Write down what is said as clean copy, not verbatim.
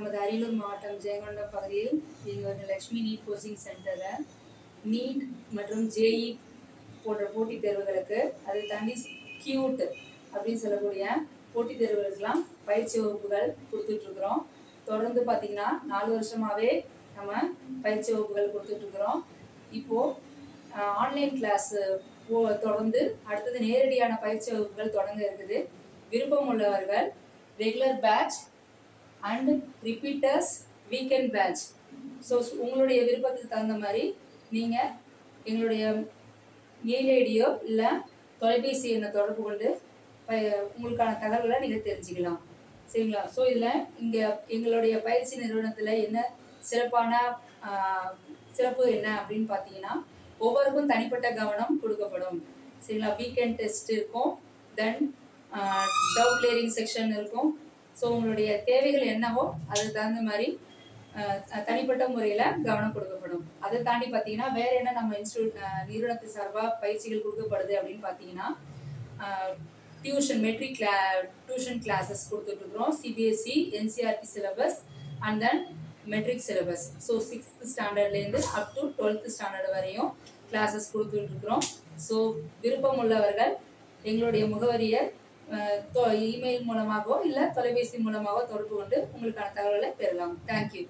நமது அரியலூர் மாவட்டம் ஜெயங்கொண்டம் பகுதியில் இயங்கி லக்ஷ்மி நீட் கோச்சிங் சென்டரில் நீட் மற்றும் ஜேஇ போன்ற போட்டித் தேர்வுகளுக்கு அதை தாண்டி கியூட் அப்படின்னு சொல்லக்கூடிய போட்டித் தேர்வுகளுக்கெல்லாம் பயிற்சி வகுப்புகள் கொடுத்துட்ருக்குறோம். தொடர்ந்து பார்த்திங்கன்னா 4 வருஷமாகவே நம்ம பயிற்சி வகுப்புகள் கொடுத்துட்ருக்குறோம். இப்போது ஆன்லைன் கிளாஸ் தொடர்ந்து அடுத்தது நேரடியான பயிற்சி வகுப்புகள் தொடங்க இருக்குது. விருப்பம் உள்ளவர்கள் regular batch and repeaters weekend batch. So உங்களுடைய விருப்பத்துக்கு தகுந்த மாதிரி நீங்கள் எங்களுடைய மெயில் ஐடியோ இல்லை தொலைபேசி எண்ணை தொடர்பு கொண்டு உங்களுக்கான தகவல்களை நீங்கள் தெரிஞ்சுக்கலாம். சரிங்களா? ஸோ இதில் இங்கே எங்களுடைய பயிற்சி நிறுவனத்தில் என்ன சிறப்பு என்ன அப்படின்னு பார்த்தீங்கன்னா, ஒவ்வொருக்கும் தனிப்பட்ட கவனம் கொடுக்கப்படும். சரிங்களா? வீக்கெண்ட் டெஸ்ட் இருக்கும், தென் டவுட் கிளியரிங் செக்ஷன் இருக்கும். ஸோ உங்களுடைய தேவைகள் என்னவோ அதுக்கு தகுந்த மாதிரி தனிப்பட்ட முறையில் கவனம் கொடுக்கப்படும். அதை தாண்டி பார்த்தீங்கன்னா வேறு என்ன நம்ம நிறுவனத்து சார்பாக பயிற்சிகள் கொடுக்கப்படுது அப்படின்னு பார்த்தீங்கன்னா, மெட்ரிக் டியூஷன் கிளாஸஸ் கொடுத்துட்ருக்குறோம். CBSE NCERT syllabus and then matric syllabus. So 6th ஸ்டாண்டர்ட்லேருந்து அப் டு 12th ஸ்டாண்டர்ட் வரையும் கிளாஸஸ் கொடுத்துட்ருக்குறோம். ஸோ விருப்பம் உள்ளவர்கள் எங்களுடைய முகவரியை இமெயில் மூலமாகவோ இல்லை தொலைபேசி மூலமாகவோ தொடர்பு கொண்டு உங்களுக்கான தகவல்களை பெறலாம். தேங்க்யூ.